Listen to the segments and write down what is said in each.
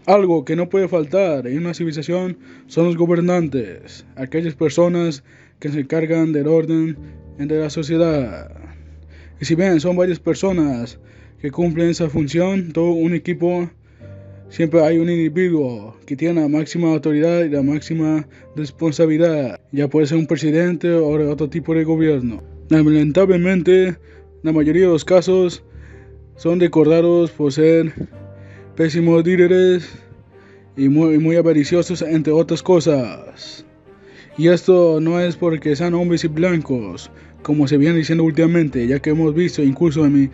Algo que no puede faltar en una civilización son los gobernantes, aquellas personas que se encargan del orden de la sociedad. Y si bien son varias personas que cumplen esa función, todo un equipo, siempre hay un individuo que tiene la máxima autoridad y la máxima responsabilidad. Ya puede ser un presidente o otro tipo de gobierno. Lamentablemente, la mayoría de los casos son recordados por ser pésimos líderes y muy avariciosos, entre otras cosas. Y esto no es porque sean hombres y blancos, como se viene diciendo últimamente, ya que hemos visto incluso en mi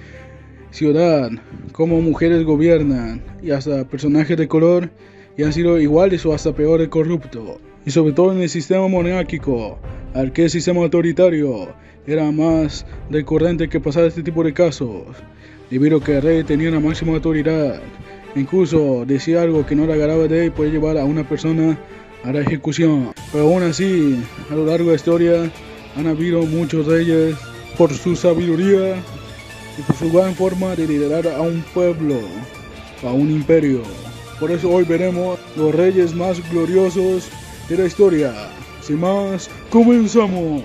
ciudad cómo mujeres gobiernan y hasta personajes de color y han sido iguales o hasta peor de corrupto. Y sobre todo en el sistema monárquico, al que el sistema autoritario era más recurrente que pasar este tipo de casos, debido a que el rey tenía la máxima autoridad. Incluso decir algo que no le agradaba de él puede llevar a una persona a la ejecución. Pero aún así, a lo largo de la historia, han habido muchos reyes por su sabiduría y por su gran forma de liderar a un pueblo, a un imperio. Por eso hoy veremos los reyes más gloriosos de la historia. Sin más, comenzamos.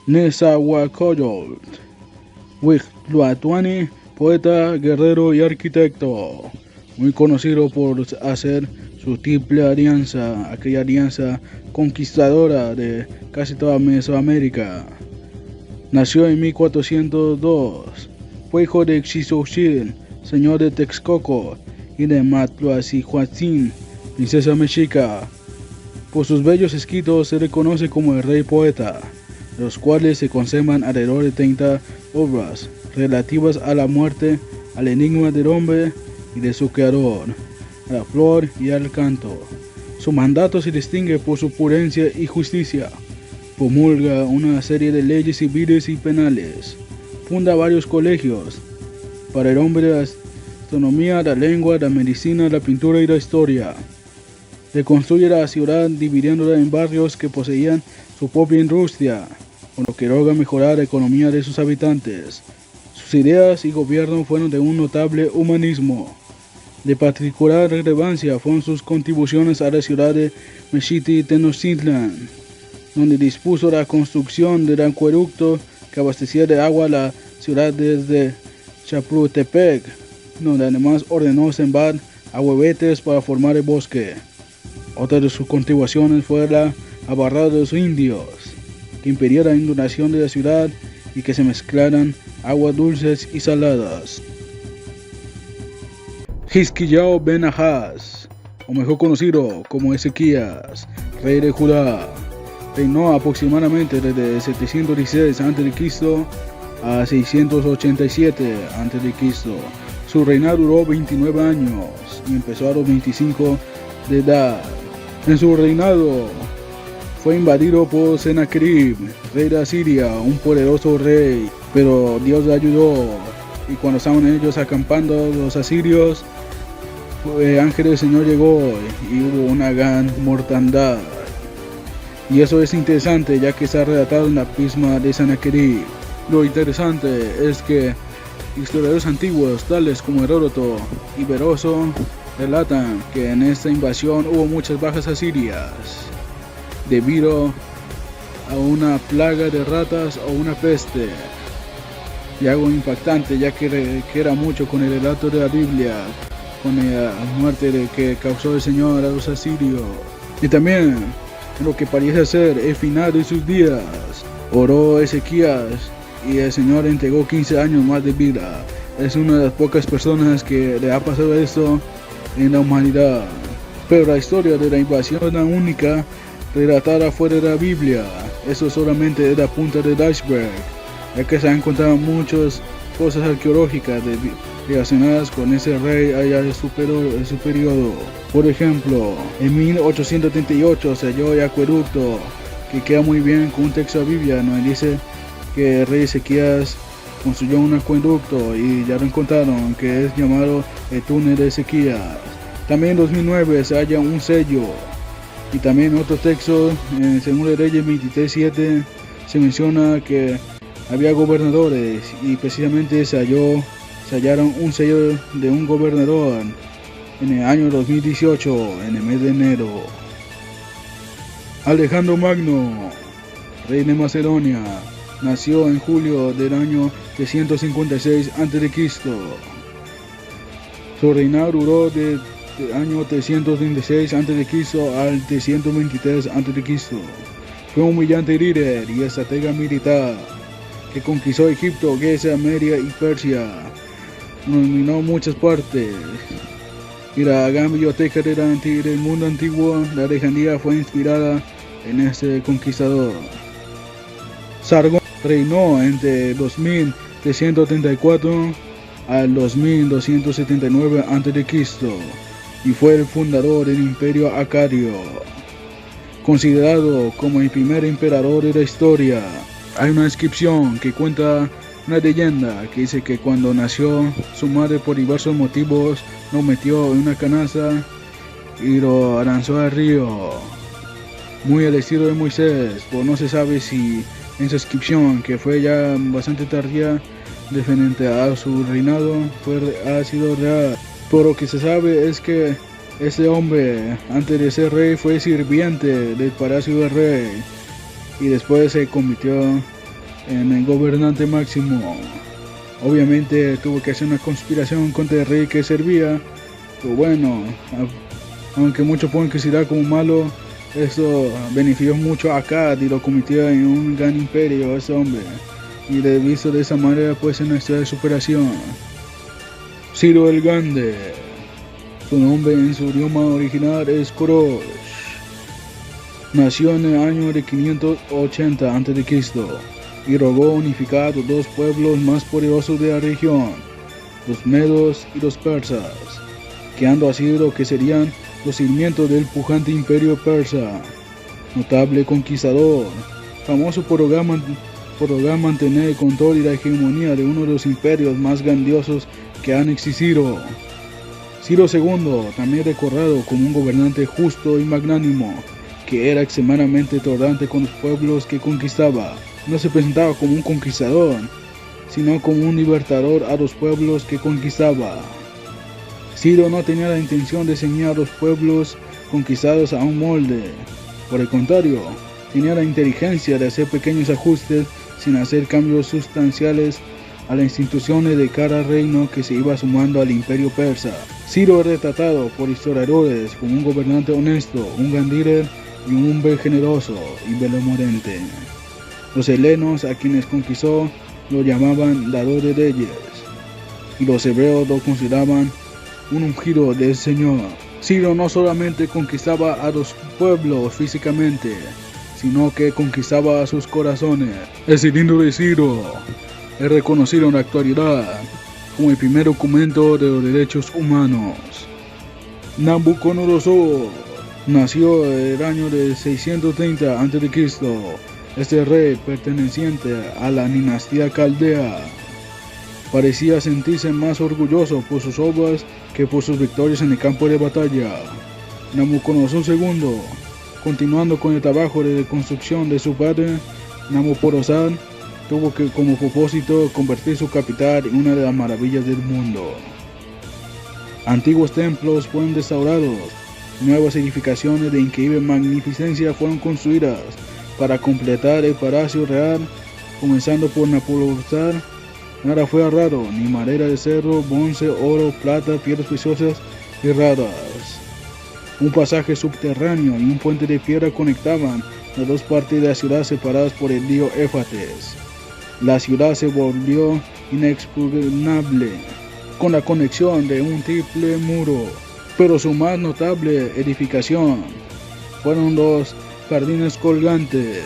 Nezahualcóyotl, Huitlahuachtli, poeta, guerrero y arquitecto, muy conocido por hacer su triple alianza, aquella alianza conquistadora de casi toda Mesoamérica. Nació en 1402, fue hijo de Xicoxil, señor de Texcoco, y de Matlacihuatzin, princesa mexica. Por sus bellos escritos se le conoce como el rey poeta, de los cuales se conservan alrededor de 30 obras relativas a la muerte, al enigma del hombre y de su creador, a la flor y al canto. Su mandato se distingue por su prudencia y justicia. Promulga una serie de leyes civiles y penales. Funda varios colegios para el hombre, la astronomía, la lengua, la medicina, la pintura y la historia. Reconstruye la ciudad dividiéndola en barrios que poseían su propia industria, con lo que logra mejorar la economía de sus habitantes. Sus ideas y gobierno fueron de un notable humanismo. De particular relevancia fueron sus contribuciones a la ciudad de Mexica Tenochtitlan, donde dispuso la construcción del acueducto que abastecía de agua a la ciudad desde Chapultepec, donde además ordenó sembrar ahuehuetes para formar el bosque. Otra de sus contribuciones fue la abarrada de los indios, que impedía la inundación de la ciudad y que se mezclaran aguas dulces y saladas. Xisquiao ben Ahaz, o mejor conocido como Ezequías, rey de Judá, reinó aproximadamente desde 716 a.C. a 687 a.C. Su reinado duró 29 años y empezó a los 25 de edad. En su reinado fue invadido por Sennacherib, rey de Asiria, un poderoso rey, pero Dios le ayudó, y cuando estaban ellos acampando los asirios, el ángel del Señor llegó y hubo una gran mortandad. Y eso es interesante, ya que está relatado en la pisma de Sennacherib. Lo interesante es que historiadores antiguos tales como Heródoto y Beroso relatan que en esta invasión hubo muchas bajas asirias debido a una plaga de ratas o una peste. Y algo impactante, ya que era mucho con el relato de la Biblia, con la muerte que causó el Señor a los asirios. Y también lo que parece ser el final de sus días. Oró Ezequías y el Señor le entregó 15 años más de vida. Es una de las pocas personas que le ha pasado esto en la humanidad. Pero la historia de la invasión es la única relatada fuera de la Biblia. Eso solamente es la punta del iceberg, ya que se han encontrado muchas cosas arqueológicas relacionadas con ese rey allá de su periodo. Por ejemplo, en 1838 se halló el acueducto, que queda muy bien con un texto de la Biblia, ¿no? Dice que el rey Ezequías construyó un acueducto y ya lo encontraron, que es llamado el túnel de Ezequías. También en 2009 se halla un sello, y también en otro texto, en 2 Reyes 23:7, se menciona que había gobernadores y precisamente se hallaron un sello de un gobernador en el año 2018, en el mes de enero. Alejandro Magno, rey de Macedonia, nació en julio del año 356 a.C. Su reinado duró del año 336 a.C. al 323 a.C. Fue un brillante líder y estratega militar que conquistó Egipto, Grecia, Media y Persia. Dominó muchas partes. Y la gran biblioteca del mundo antiguo, la Alejandría, fue inspirada en este conquistador. Sargón reinó entre 2334 al 2279 a.C. y fue el fundador del Imperio Acadio, considerado como el primer emperador de la historia. Hay una inscripción que cuenta una leyenda que dice que cuando nació, su madre por diversos motivos lo metió en una canasta y lo lanzó al río, muy al estilo de Moisés. Pues no se sabe si en esa inscripción, que fue ya bastante tardía diferente a su reinado, ha sido real. Pero lo que se sabe es que este hombre, antes de ser rey, fue sirviente del palacio del rey y después se convirtió en el gobernante máximo. Obviamente tuvo que hacer una conspiración contra el rey que servía, pero bueno, aunque muchos pueden considerar como malo, esto benefició mucho a Akkad y lo convirtió en un gran imperio ese hombre, y de visto de esa manera pues en una historia de superación. Ciro el Grande, su nombre en su idioma original es Korosh. Nació en el año de 580 a.C. y logró unificar los dos pueblos más poderosos de la región, los medos y los persas, creando así lo que serían los cimientos del pujante imperio persa. Notable conquistador, famoso por lograr mantener el control y la hegemonía de uno de los imperios más grandiosos que han existido. Ciro II, también recordado como un gobernante justo y magnánimo, que era extremadamente tolerante con los pueblos que conquistaba. No se presentaba como un conquistador, sino como un libertador a los pueblos que conquistaba. Ciro no tenía la intención de ceñir a los pueblos conquistados a un molde. Por el contrario, tenía la inteligencia de hacer pequeños ajustes sin hacer cambios sustanciales a las instituciones de cada reino que se iba sumando al imperio persa. Ciro es retratado por historiadores como un gobernante honesto, un gran líder y un hombre generoso y benevolente. Los helenos, a quienes conquistó, lo llamaban dador de leyes, y los hebreos lo consideraban un ungido del Señor. Ciro no solamente conquistaba a los pueblos físicamente, sino que conquistaba a sus corazones. El cilindro de Ciro es reconocido en la actualidad como el primer documento de los derechos humanos. Nabucodonosor nació en el año de 630 a.C. Este rey, perteneciente a la dinastía caldea, parecía sentirse más orgulloso por sus obras que por sus victorias en el campo de batalla. Nabucodonosor II, continuando con el trabajo de reconstrucción de su padre, Nabopolassar, tuvo como propósito convertir su capital en una de las maravillas del mundo. Antiguos templos fueron restaurados, nuevas edificaciones de increíble magnificencia fueron construidas para completar el palacio real, comenzando por Nabopolassar. Nada fue raro, ni madera de cedro, bronce, oro, plata, piedras preciosas y raras. Un pasaje subterráneo y un puente de piedra conectaban las dos partes de la ciudad separadas por el río Éufrates. La ciudad se volvió inexpugnable con la conexión de un triple muro, pero su más notable edificación fueron los jardines colgantes,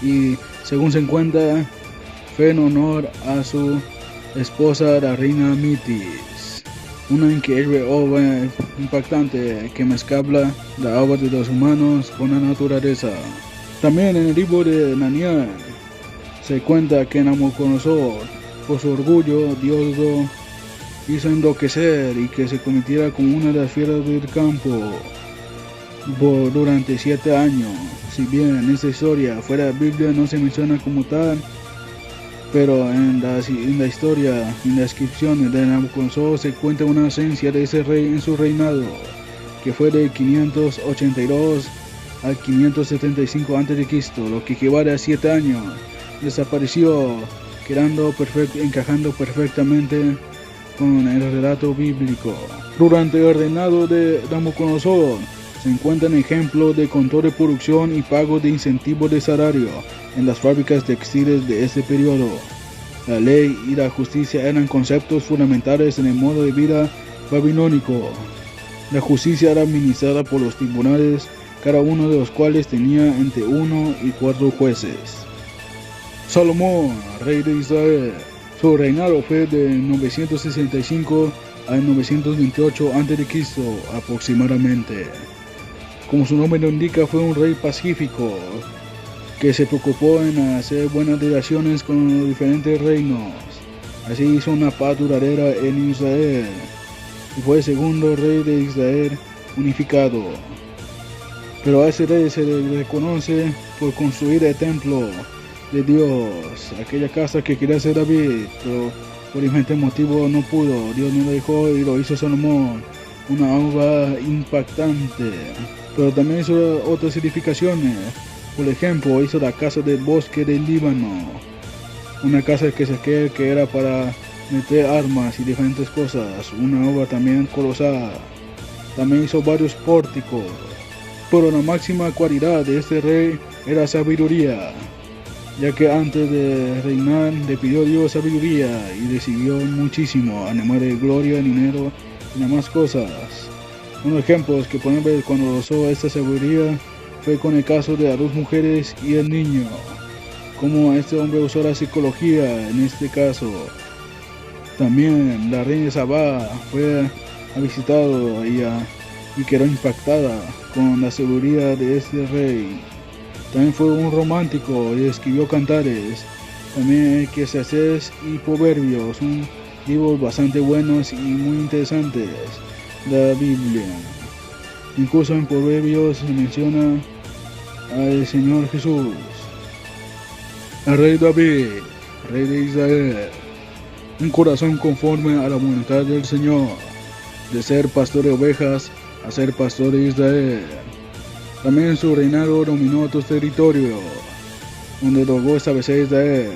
y según se cuenta, fue en honor a su esposa de la reina Mitis. Una increíble obra impactante que mezcla la obra de los humanos con la naturaleza. También en el libro de Daniel se cuenta que Nabucodonosor, por su orgullo, Dios lo hizo enloquecer y que se convirtiera como una de las fieras del campo durante 7 años. Si bien en esta historia fuera de la Biblia no se menciona como tal, pero en la historia, en la descripción de Nabucodonosor se cuenta una esencia de ese rey en su reinado, que fue de 582 al 575 a.C., lo que equivale a 7 años. Desapareció, encajando perfectamente con el relato bíblico. Durante el reinado de Nabucodonosor se encuentran ejemplos de control de producción y pago de incentivos de salario en las fábricas textiles de este periodo. La ley y la justicia eran conceptos fundamentales en el modo de vida babilónico. La justicia era administrada por los tribunales, cada uno de los cuales tenía entre 1 y 4 jueces. Salomón, rey de Israel. Su reinado fue de 965 a 928 a.C. aproximadamente. Como su nombre lo indica, fue un rey pacífico que se preocupó en hacer buenas relaciones con los diferentes reinos. Así hizo una paz duradera en Israel y fue el segundo rey de Israel unificado. Pero a ese rey se le reconoce por construir el templo de Dios, aquella casa que quería hacer David, pero por diferentes motivos no pudo. Dios no lo dejó y lo hizo Salomón, una obra impactante. Pero también hizo otras edificaciones. Por ejemplo, hizo la casa del bosque del Líbano, una casa que era para meter armas y diferentes cosas, una obra también colosal. También hizo varios pórticos. Pero la máxima cualidad de este rey era sabiduría, ya que antes de reinar le pidió a Dios sabiduría y recibió muchísimo, además de gloria, dinero y demás cosas. Unos ejemplos que podemos ver cuando usó esta sabiduría fue con el caso de las 2 mujeres y el niño, como este hombre usó la psicología en este caso. También la reina Sabá fue visitado y quedó impactada con la sabiduría de este rey. También fue un romántico y escribió cantares. También Eclesiastés y Proverbios, son libros bastante buenos y muy interesantes de la Biblia. Incluso en Proverbios se menciona al Señor Jesús, al rey David, rey de Israel, un corazón conforme a la voluntad del Señor, de ser pastor de ovejas a ser pastor de Israel. También su reinado dominó otros territorios, donde logró establecer Israel.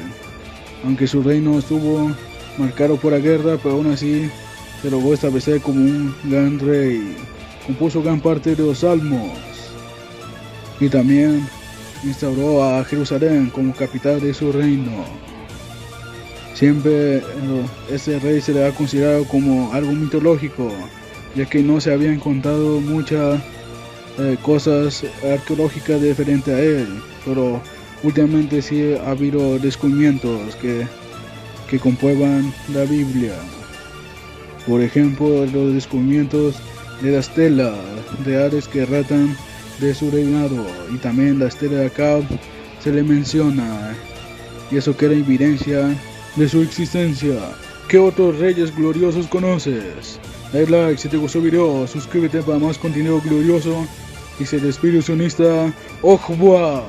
Aunque su reino estuvo marcado por la guerra, pero aún así se logró establecer como un gran rey. Compuso gran parte de los salmos y también instauró a Jerusalén como capital de su reino. Siempre este rey se le ha considerado como algo mitológico, ya que no se habían encontrado muchas cosas arqueológicas diferentes a él, pero últimamente sí ha habido descubrimientos que comprueban la Biblia. Por ejemplo, los descubrimientos de la estela de Ares que tratan de su reinado, y también la estela de Acab se le menciona, y eso queda evidencia de su existencia. ¿Qué otros reyes gloriosos conoces? Dale like si te gustó el video, suscríbete para más contenido glorioso y se despide sionista. ¡Au revoir!